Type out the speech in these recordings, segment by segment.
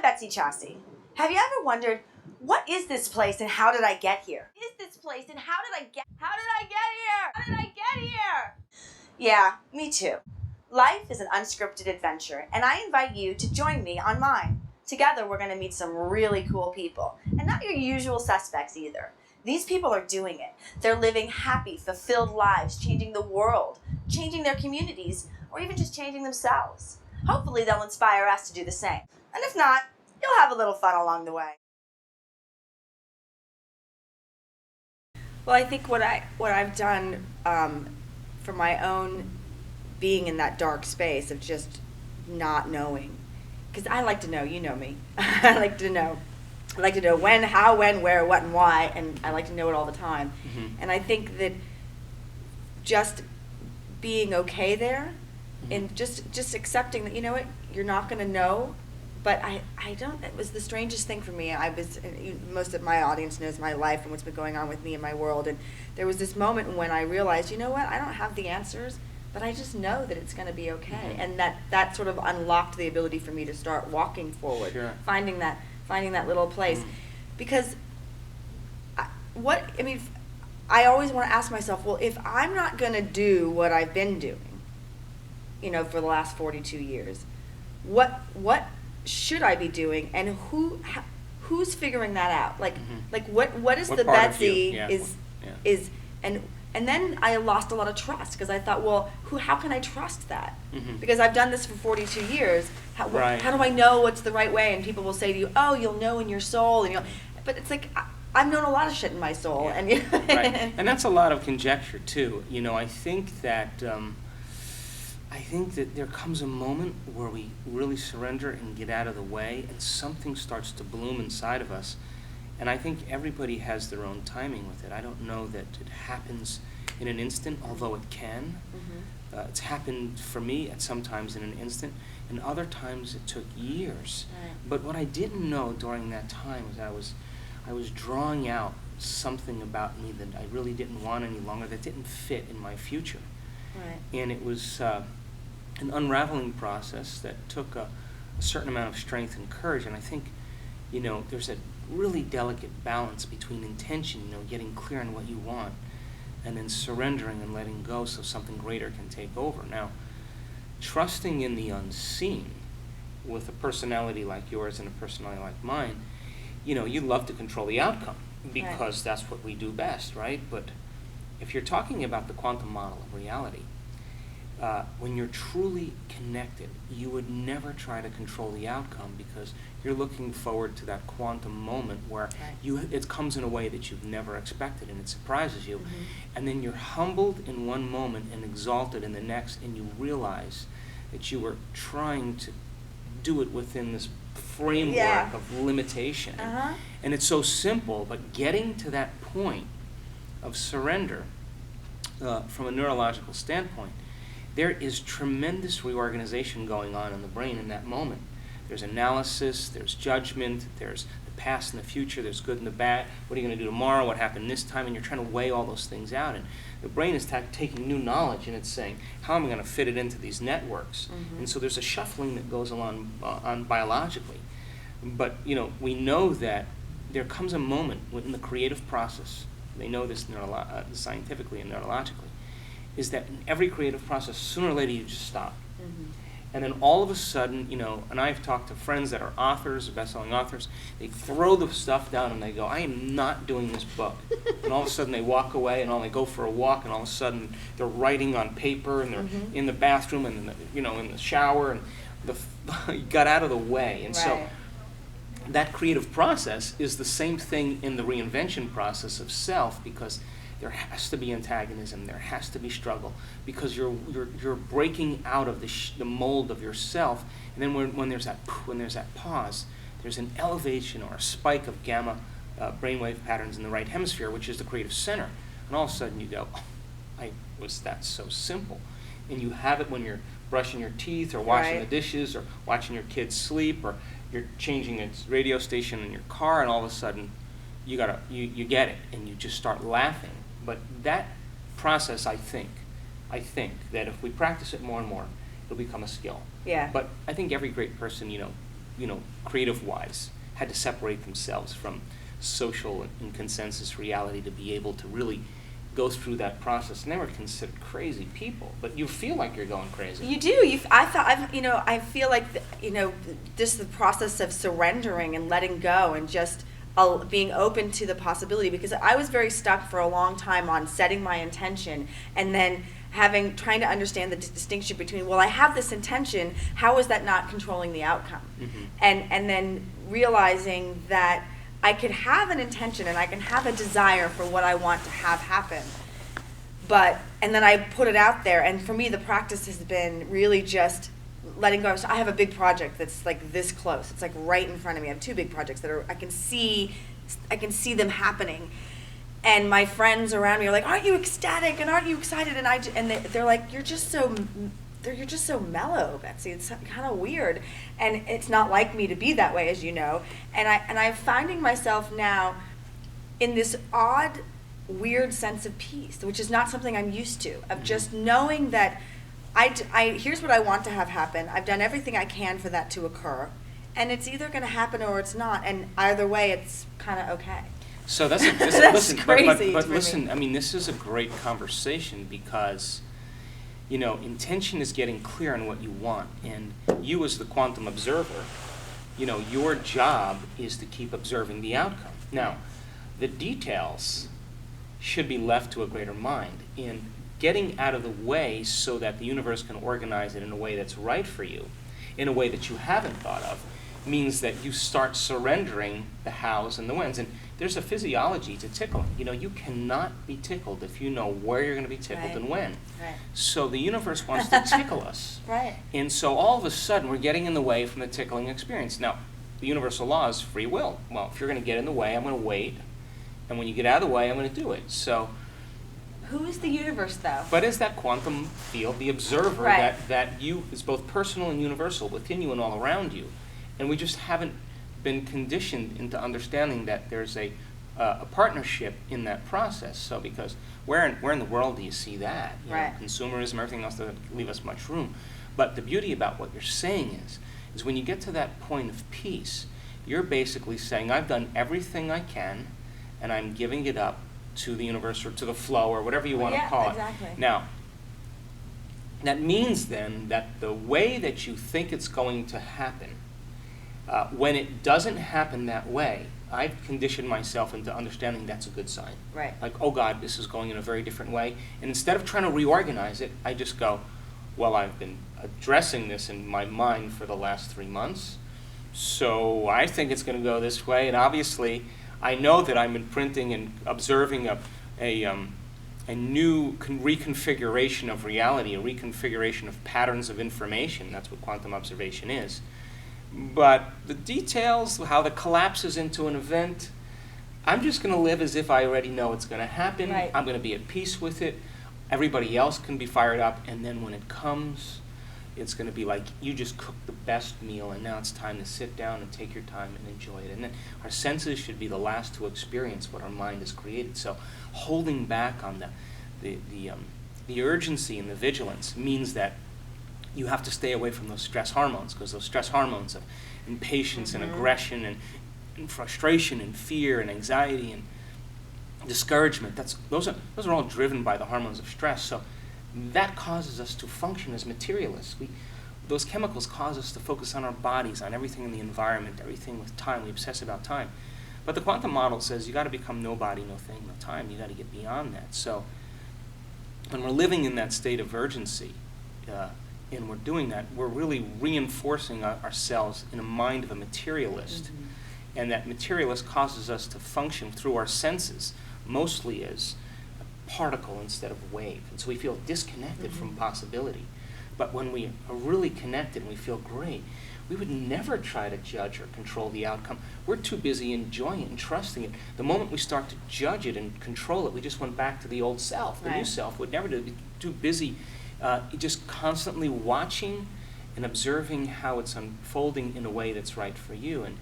Betsy Chasse. Have you ever wondered, what is this place and how did I get here? Is this place and how did I get here? How did I get here? Yeah, me too. Life is an unscripted adventure, and I invite you to join me on mine. Together, we're going to meet some really cool people, and not your usual suspects either. These people are doing it. They're living happy, fulfilled lives, changing the world, changing their communities, or even just changing themselves. Hopefully, they'll inspire us to do the same. And if not, you'll have a little fun along the way. Well, I think what I've done for my own being in that dark space of just not knowing, because I like to know, you know me. I like to know when, how, when, where, what, and why, and I like to know it all the time. Mm-hmm. And I think that just being okay there, and just accepting that, you know what, you're not going to know. But I don't, it was the strangest thing for me. Most of my audience knows my life and what's been going on with me in my world. And there was this moment when I realized, you know what, I don't have the answers, but I just know that it's going to be okay. Mm-hmm. And that sort of unlocked the ability for me to start walking forward, Sure. finding that little place. Mm. Because I always want to ask myself, well, if I'm not going to do what I've been doing, for the last 42 years, what should I be doing, and who's figuring that out? Like what is What the part of you? Betsy Yeah. is and then I lost a lot of trust because I thought, well, how can I trust that? Mhm. Because I've done this for 42 years. How do I know what's the right way? And people will say to you, oh, you'll know in your soul, and but it's like I've known a lot of shit in my soul, Yeah. and Right. And that's a lot of conjecture too. I think that there comes a moment where we really surrender and get out of the way, and something starts to bloom inside of us. And I think everybody has their own timing with it. I don't know that it happens in an instant, although it can. Mm-hmm. It's happened for me at sometimes in an instant, and other times it took years. Right. But what I didn't know during that time was I was drawing out something about me that I really didn't want any longer, that didn't fit in my future. Right. And it was an unraveling process that took a certain amount of strength and courage. And I think, there's a really delicate balance between intention, getting clear on what you want, and then surrendering and letting go so something greater can take over. Now, trusting in the unseen with a personality like yours and a personality like mine, you love to control the outcome because that's what we do best, right? But if you're talking about the quantum model of reality, when you're truly connected, you would never try to control the outcome because you're looking forward to that quantum moment where it comes in a way that you've never expected and it surprises you. Mm-hmm. And then you're humbled in one moment and exalted in the next, and you realize that you were trying to do it within this framework of limitation. Uh-huh. And it's so simple, but getting to that point of surrender from a neurological standpoint, there is tremendous reorganization going on in the brain in that moment. There's analysis, there's judgment, there's the past and the future, there's good and the bad. What are you going to do tomorrow? What happened this time? And you're trying to weigh all those things out. And the brain is taking new knowledge and it's saying, how am I going to fit it into these networks? Mm-hmm. And so there's a shuffling that goes along on biologically. But, we know that there comes a moment in the creative process, they know this scientifically and neurologically, is that in every creative process, sooner or later you just stop. Mm-hmm. And then all of a sudden, and I've talked to friends that are authors, best-selling authors, they throw the stuff down and they go, I am not doing this book. And all of a sudden they walk away and they go for a walk and all of a sudden they're writing on paper and they're in the bathroom and in the shower and you got out of the way. And so that creative process is the same thing in the reinvention process of self, because there has to be antagonism, there has to be struggle, because you're breaking out of the mold of yourself, and then when there's that pause, there's an elevation or a spike of gamma brainwave patterns in the right hemisphere, which is the creative center, and all of a sudden you go, was that so simple? And you have it when you're brushing your teeth or washing the dishes or watching your kids sleep, or you're changing a radio station in your car, and all of a sudden you get it and you just start laughing. But that process, I think that if we practice it more and more, it'll become a skill. Yeah. But I think every great person, creative-wise, had to separate themselves from social and consensus reality to be able to really go through that process. And they were considered crazy people, but you feel like you're going crazy. You do. I feel like just the process of surrendering and letting go and just being open to the possibility, because I was very stuck for a long time on setting my intention and then trying to understand the distinction between, well, I have this intention, how is that not controlling the outcome? Mm-hmm. And then realizing that I could have an intention and I can have a desire for what I want to have happen. And then I put it out there, and for me the practice has been really just letting go. So I have a big project that's like this close. It's like right in front of me. I have 2 big projects that I can see them happening. And my friends around me are like, "Aren't you ecstatic? And aren't you excited?" And they're like, "You're just so mellow, Betsy. It's kind of weird." And it's not like me to be that way, as you know. And I'm finding myself now in this odd, weird sense of peace, which is not something I'm used to, of just knowing that here's what I want to have happen. I've done everything I can for that to occur, and it's either going to happen or it's not. And either way, it's kind of okay. So that's That's crazy But for me. listen, I mean, this is a great conversation because, intention is getting clear on what you want, and you as the quantum observer, your job is to keep observing the outcome. Now, the details should be left to a greater mind in getting out of the way so that the universe can organize it in a way that's right for you, in a way that you haven't thought of, means that you start surrendering the hows and the whens. And there's a physiology to tickling. You cannot be tickled if you know where you're going to be tickled Right. and when. Right. So the universe wants to tickle us. Right. And so all of a sudden we're getting in the way from the tickling experience. Now, the universal law is free will. Well, if you're going to get in the way, I'm going to wait. And when you get out of the way, I'm going to do it. So, Who is the universe, though? but is that quantum field, the observer, Right. that you is both personal and universal within you and all around you. And we just haven't been conditioned into understanding that there's a partnership in that process. So because where in the world do you see that? Right. Consumerism, everything else doesn't leave us much room. But the beauty about what you're saying is when you get to that point of peace, you're basically saying, I've done everything I can, and I'm giving it up to the universe or to the flow or whatever you want to call exactly. it. Now, that means then that the way that you think it's going to happen, when it doesn't happen that way, I've conditioned myself into understanding that's a good sign. Right. Like, oh God, this is going in a very different way. And instead of trying to reorganize it, I just go, well, I've been addressing this in my mind for the last 3 months, so I think it's going to go this way. And obviously, I know that I'm imprinting and observing a new reconfiguration of reality, a reconfiguration of patterns of information. That's what quantum observation is. But the details, how that collapses into an event, I'm just going to live as if I already know it's going to happen. Right. I'm going to be at peace with it. Everybody else can be fired up. And then when it comes, it's going to be like you just cooked the best meal, and now it's time to sit down and take your time and enjoy it. And then our senses should be the last to experience what our mind has created. So holding back on the urgency and the vigilance means that you have to stay away from those stress hormones, because those stress hormones of impatience and aggression and frustration and fear and anxiety and discouragement, those are all driven by the hormones of stress. So that causes us to function as materialists. Those chemicals cause us to focus on our bodies, on everything in the environment, everything with time. We obsess about time. But the quantum model says you got to become nobody, no thing, no time. You got to get beyond that. So when we're living in that state of urgency, and we're doing that, we're really reinforcing ourselves in a mind of a materialist. Mm-hmm. And that materialist causes us to function through our senses, mostly as a particle instead of a wave. And so we feel disconnected from possibility. But when we are really connected and we feel great, we would never try to judge or control the outcome. We're too busy enjoying it and trusting it. The moment we start to judge it and control it, we just went back to the old self. The new Right. self would never be too busy just constantly watching and observing how it's unfolding in a way that's right for you. And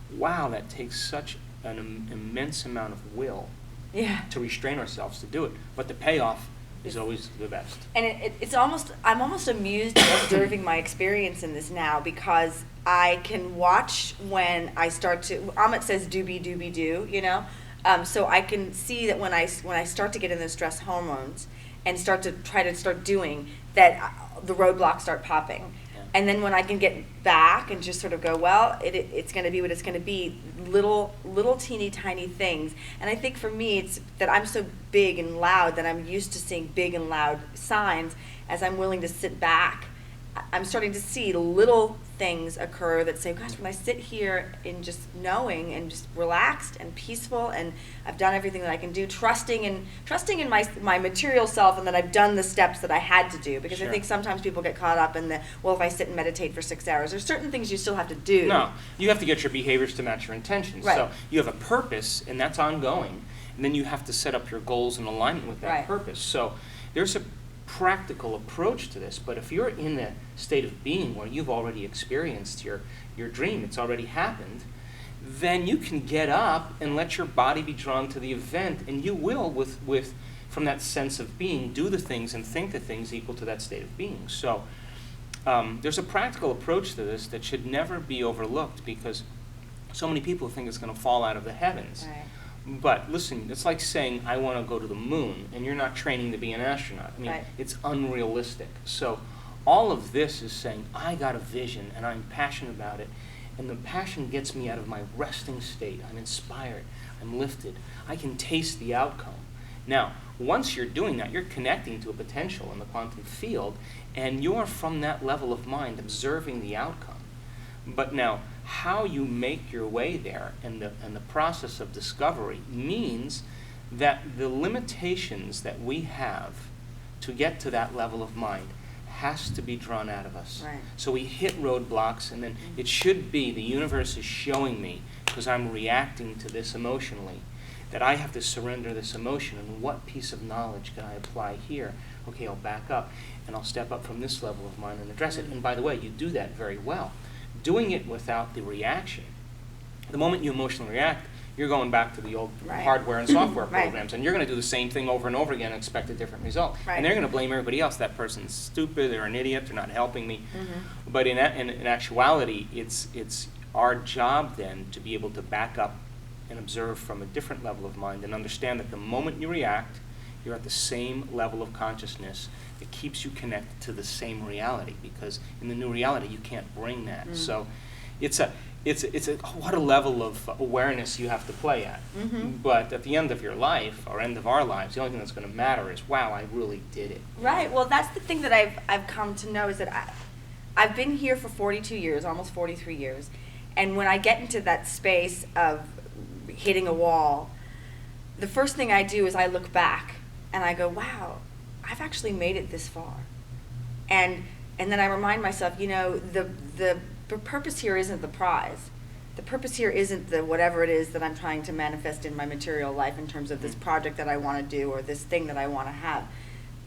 wow, that takes such an immense amount of will Yeah. to restrain ourselves to do it. But the payoff is always the best. And I'm almost amused at observing my experience in this now, because I can watch when I start to, Amit says doobie doobie doo, you know? So I can see that when I start to get in the stress hormones and start doing that, the roadblocks start popping. Yeah. And then when I can get back and just sort of go, well, it's going to be what it's going to be, little teeny tiny things. And I think for me, it's that I'm so big and loud that I'm used to seeing big and loud signs. As I'm willing to sit back, I'm starting to see little things occur that say, gosh, when I sit here in just knowing and just relaxed and peaceful, and I've done everything that I can do, trusting in my material self, and that I've done the steps that I had to do. Because Sure. I think sometimes people get caught up in well, if I sit and meditate for 6 hours, there's certain things you still have to do. No, you have to get your behaviors to match your intentions. Right. So you have a purpose, and that's ongoing. And then you have to set up your goals in alignment with that Right. purpose. So there's a practical approach to this, but if you're in a state of being where you've already experienced your dream, it's already happened, then you can get up and let your body be drawn to the event, and you will, with from that sense of being, do the things and think the things equal to that state of being. So there's a practical approach to this that should never be overlooked, because so many people think it's going to fall out of the heavens. Right. But listen, it's like saying, I want to go to the moon, and you're not training to be an astronaut. I mean, Right. it's unrealistic. So all of this is saying, I got a vision, and I'm passionate about it, and the passion gets me out of my resting state. I'm inspired. I'm lifted. I can taste the outcome. Now, once you're doing that, you're connecting to a potential in the quantum field, and you're from that level of mind observing the outcome. But now, how you make your way there and the process of discovery means that the limitations that we have to get to that level of mind has to be drawn out of us. Right. So we hit roadblocks, and then it should be the universe is showing me, because I'm reacting to this emotionally, that I have to surrender this emotion, and what piece of knowledge can I apply here? Okay, I'll back up, and I'll step up from this level of mind and address it. And by the way, you do that very well. Doing it without the reaction. The moment you emotionally react, you're going back to the old Right. hardware and software Right. programs, and you're going to do the same thing over and over again and expect a different result. Right. And they're going to blame everybody else. That person's stupid, they're an idiot, they're not helping me. But in actuality, it's our job then to be able to back up and observe from a different level of mind, and understand that the moment you react, you're at the same level of consciousness that keeps you connected to the same reality, because in the new reality you can't bring that. So it's a what a level of awareness you have to play at. But at the end of your life, or end of our lives, the only thing that's going to matter is, wow, I really did it. Right. Well, that's the thing that I've come to know, is that I've been here for 42 years, almost 43 years, and when I get into that space of hitting a wall, the first thing I do is I look back and I go, wow, I've actually made it this far. And then I remind myself, you know, the purpose here isn't the prize. The purpose here isn't the whatever it is that I'm trying to manifest in my material life in terms of this project that I want to do or this thing that I want to have.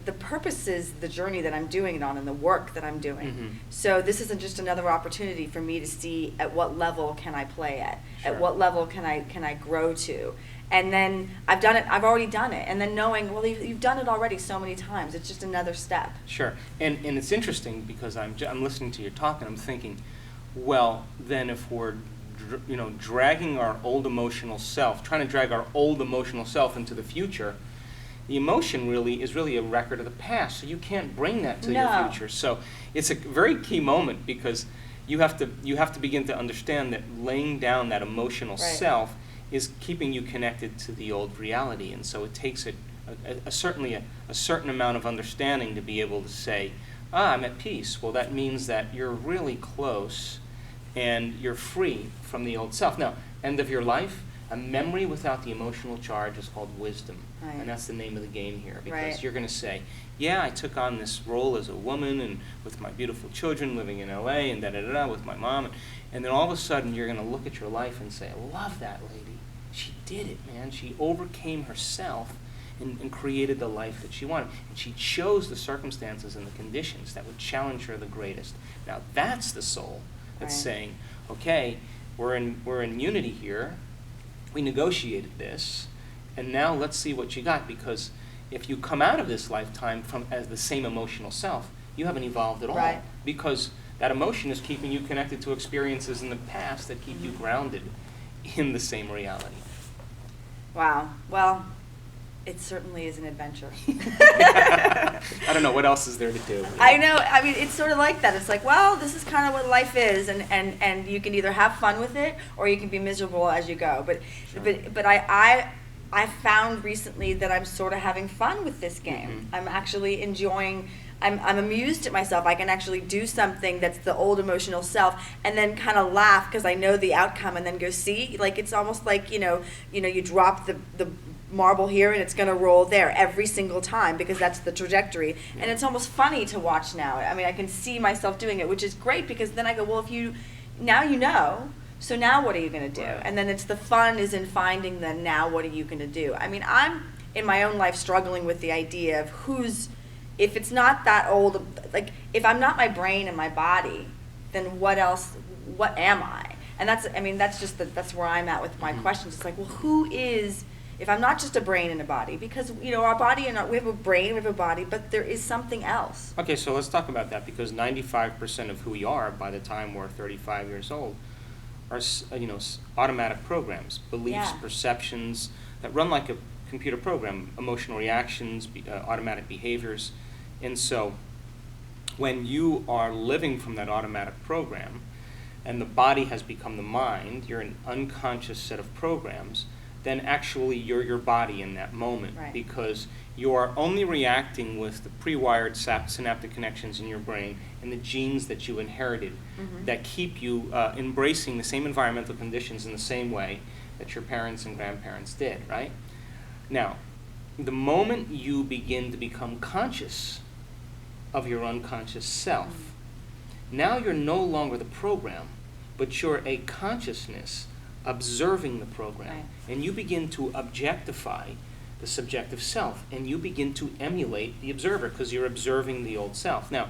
The purpose is the journey that I'm doing it on and the work that I'm doing. So this isn't just another opportunity for me to see at what level can I play at Sure. what level can I grow to. And then I've already done it. And then knowing, well, you've done it already so many times. It's just another step. Sure, and it's interesting, because I'm listening to your talk and I'm thinking, well, then if we're dragging our old emotional self, trying to drag our old emotional self into the future, the emotion is really a record of the past, so you can't bring that to your future. So it's a very key moment, because you have to begin to understand that laying down that emotional Right. self is keeping you connected to the old reality, and so it takes certainly a certain amount of understanding to be able to say, I'm at peace. Well, that means that you're really close and you're free from the old self. Now, end of your life, a memory without the emotional charge is called wisdom. Right. And that's the name of the game here, because Right. you're going to say, yeah, I took on this role as a woman and with my beautiful children living in LA and da-da-da-da with my mom. And then all of a sudden you're going to look at your life and say, I love that lady. She did it, man. She overcame herself and created the life that she wanted. And she chose the circumstances and the conditions that would challenge her the greatest. Now that's the soul that's Right. saying, okay, we're in unity here. We negotiated this, and now let's see what you got, because if you come out of this lifetime as the same emotional self, you haven't evolved at all. Right. Because that emotion is keeping you connected to experiences in the past that keep you grounded in the same reality. Wow. Well, it certainly is an adventure. I don't know, what else is there to do? I know. I mean, it's sort of like that. It's like, well, this is kind of what life is, and you can either have fun with it or you can be miserable as you go. But Sure. but I found recently that I'm sort of having fun with this game. Mhm. I'm actually enjoying. I'm amused at myself. I can actually do something that's the old emotional self, and then kind of laugh because I know the outcome, and then go see. Like, it's almost like you drop the marble here and it's going to roll there every single time because that's the trajectory. And it's almost funny to watch now. I mean, I can see myself doing it, which is great because then I go, well, now you know, so now what are you going to do? Right. And then it's the fun is in finding the now what are you going to do? I mean, I'm in my own life struggling with the idea of if it's not that old, like if I'm not my brain and my body, then what else, what am I? And that's where I'm at with my questions. It's like, well, who is, if I'm not just a brain and a body, because our body we have a brain, we have a body, but there is something else. Okay, so let's talk about that, because 95% of who we are by the time we're 35 years old are automatic programs, beliefs, Yeah. perceptions that run like a computer program, emotional reactions, automatic behaviors. And so when you are living from that automatic program and the body has become the mind, you're an unconscious set of programs, then actually you're your body in that moment. Right. Because you are only reacting with the pre-wired synaptic connections in your brain and the genes that you inherited that keep you embracing the same environmental conditions in the same way that your parents and grandparents did, right? Now, the moment you begin to become conscious of your unconscious self, now you're no longer the program, but you're a consciousness observing the program. Right. And you begin to objectify the subjective self, and you begin to emulate the observer because you're observing the old self. Now,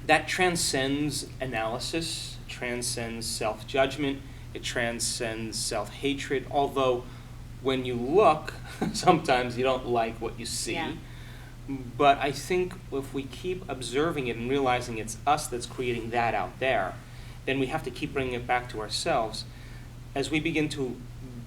that transcends analysis, transcends self-judgment, it transcends self-hatred, although when you look, sometimes you don't like what you see. Yeah. But I think if we keep observing it and realizing it's us that's creating that out there, then we have to keep bringing it back to ourselves. As we begin to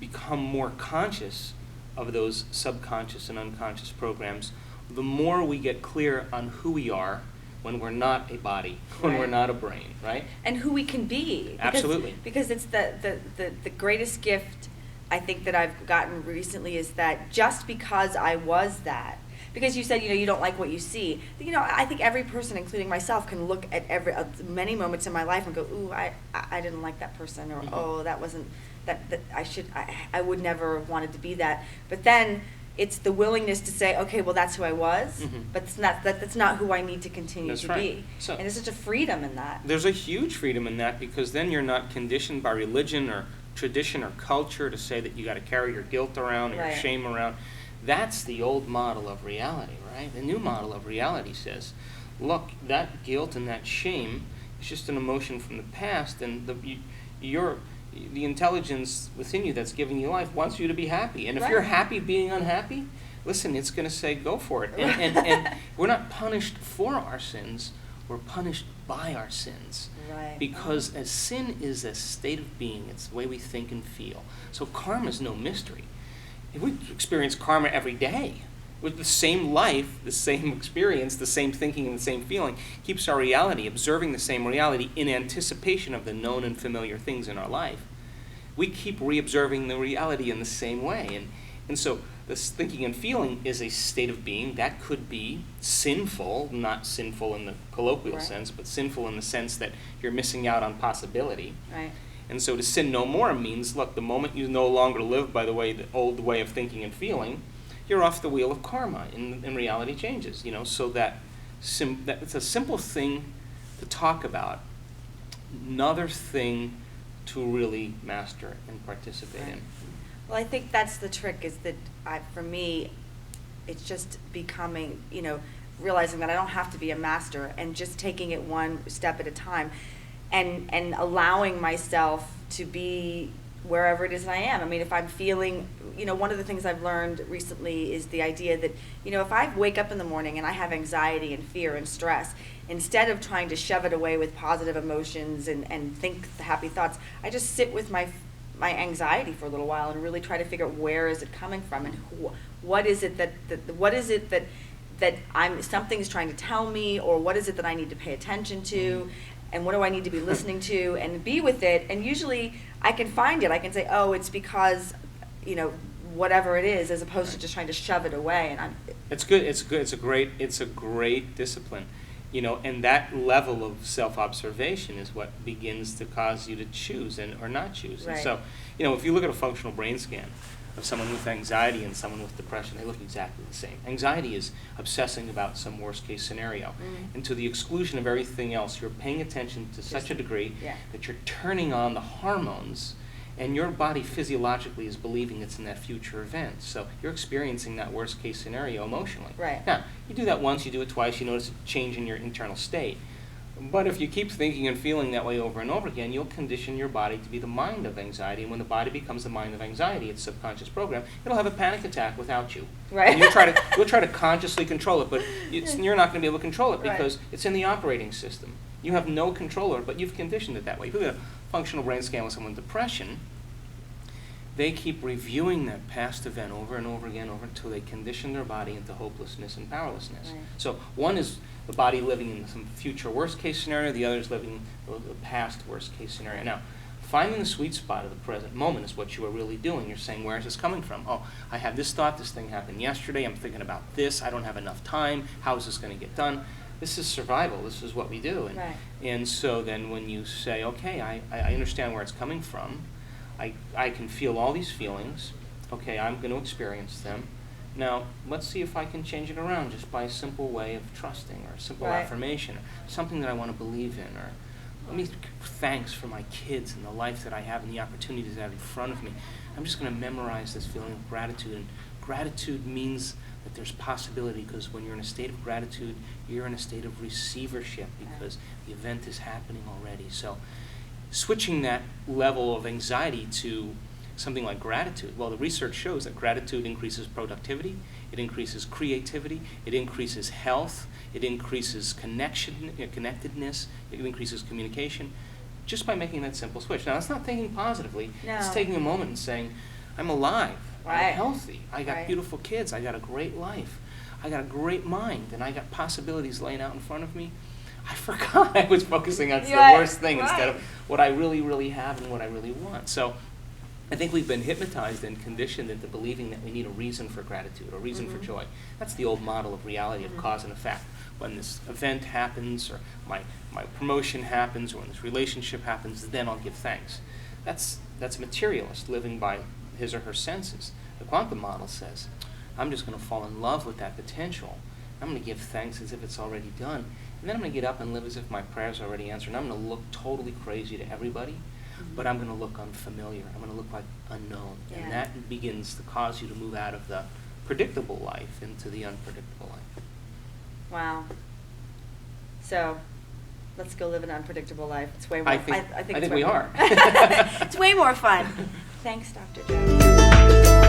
become more conscious of those subconscious and unconscious programs, the more we get clear on who we are when we're not a body, when Right. we're not a brain, right? And who we can be. Because, Absolutely. Because it's the greatest gift I think that I've gotten recently is that just because I was that, because you said, you don't like what you see. I think every person, including myself, can look at many moments in my life and go, ooh, I didn't like that person, or oh, that wasn't, that I would never have wanted to be that. But then it's the willingness to say, okay, well, that's who I was, but that's not who I need to continue That's to right. be. So- and there's such a freedom in that. There's a huge freedom in that, because then you're not conditioned by religion or tradition or culture to say that you got to carry your guilt around or your Right. shame around. That's the old model of reality, right? The new model of reality says, look, that guilt and that shame is just an emotion from the past, and the intelligence within you that's giving you life wants you to be happy. And if you're Right. happy being unhappy, listen, it's going to say go for it. And we're not punished for our sins, we're punished by our sins. Right. Because as sin is a state of being, it's the way we think and feel. So karma is no mystery. We experience karma every day with the same life, the same experience, the same thinking, and the same feeling. Keeps our reality, observing the same reality in anticipation of the known and familiar things in our life. We keep re-observing the reality in the same way. And so this thinking and feeling is a state of being that could be sinful, not sinful in the colloquial Right. sense, but sinful in the sense that you're missing out on possibility. Right. And so to sin no more means, look, the moment you no longer live by the old way of thinking and feeling, you're off the wheel of karma, and reality changes. So that it's a simple thing to talk about, another thing to really master and participate in. Well, I think that's the trick, is that for me, it's just becoming, realizing that I don't have to be a master, and just taking it one step at a time, and allowing myself to be wherever it is that I am. I mean, if I'm feeling, one of the things I've learned recently is the idea that, if I wake up in the morning and I have anxiety and fear and stress, instead of trying to shove it away with positive emotions and think the happy thoughts, I just sit with my anxiety for a little while and really try to figure out where is it coming from and what is it that something's trying to tell me, or what is it that I need to pay attention to, and what do I need to be listening to, and be with it. And usually I can find it. I can say, oh, it's because, whatever it is, as opposed to just trying to shove it away. And It's good. It's good. It's a great discipline, and that level of self-observation is what begins to cause you to choose or not choose. Right. And so, if you look at a functional brain scan of someone with anxiety and someone with depression, they look exactly the same. Anxiety is obsessing about some worst-case scenario, and to the exclusion of everything else, you're paying attention to such a degree that you're turning on the hormones, and your body physiologically is believing it's in that future event. So you're experiencing that worst-case scenario emotionally. Right. Now, you do that once, you do it twice, you notice a change in your internal state. But if you keep thinking and feeling that way over and over again, you'll condition your body to be the mind of anxiety. And when the body becomes the mind of anxiety, its subconscious program, it'll have a panic attack without you. Right. And you'll try to consciously control it, but you're not going to be able to control it because it's in the operating system. You have no control over it, but you've conditioned it that way. If you look at a functional brain scan with someone with depression, they keep reviewing that past event over and over again until they condition their body into hopelessness and powerlessness. Right. So one is the body living in some future worst-case scenario, the other is living the past worst-case scenario. Now, finding the sweet spot of the present moment is what you are really doing. You're saying, where is this coming from? Oh, I have this thought, this thing happened yesterday, I'm thinking about this, I don't have enough time, how is this going to get done? This is survival, this is what we do. And so then when you say, okay, I understand where it's coming from, I can feel all these feelings, okay, I'm going to experience them. Now, let's see if I can change it around just by a simple way of trusting, or a simple affirmation, or something that I want to believe in, or let me thanks for my kids and the life that I have and the opportunities I have in front of me. I'm just going to memorize this feeling of gratitude. And gratitude means that there's possibility, because when you're in a state of gratitude, you're in a state of receivership because the event is happening already. So switching that level of anxiety to something like gratitude, well, the research shows that gratitude increases productivity, it increases creativity, it increases health, it increases connectedness, it increases communication, just by making that simple switch. Now, that's not thinking positively. No. It's taking a moment and saying, I'm alive, Right. I'm healthy, I got beautiful kids, I got a great life, I got a great mind, and I got possibilities laying out in front of me. I forgot I was focusing on the worst thing instead of what I really, really have and what I really want. So I think we've been hypnotized and conditioned into believing that we need a reason for gratitude, a reason for joy. That's the old model of reality of cause and effect. When this event happens, or my promotion happens, or when this relationship happens, then I'll give thanks. That's materialist, living by his or her senses. The quantum model says, I'm just going to fall in love with that potential. I'm going to give thanks as if it's already done. And then I'm going to get up and live as if my prayers are already answered. And I'm going to look totally crazy to everybody, but I'm going to look unfamiliar. I'm going to look like unknown. And that begins to cause you to move out of the predictable life into the unpredictable life. Wow. So, let's go live an unpredictable life. It's way more I think it's we way are. It's way more fun. Thanks, Dr. Joe.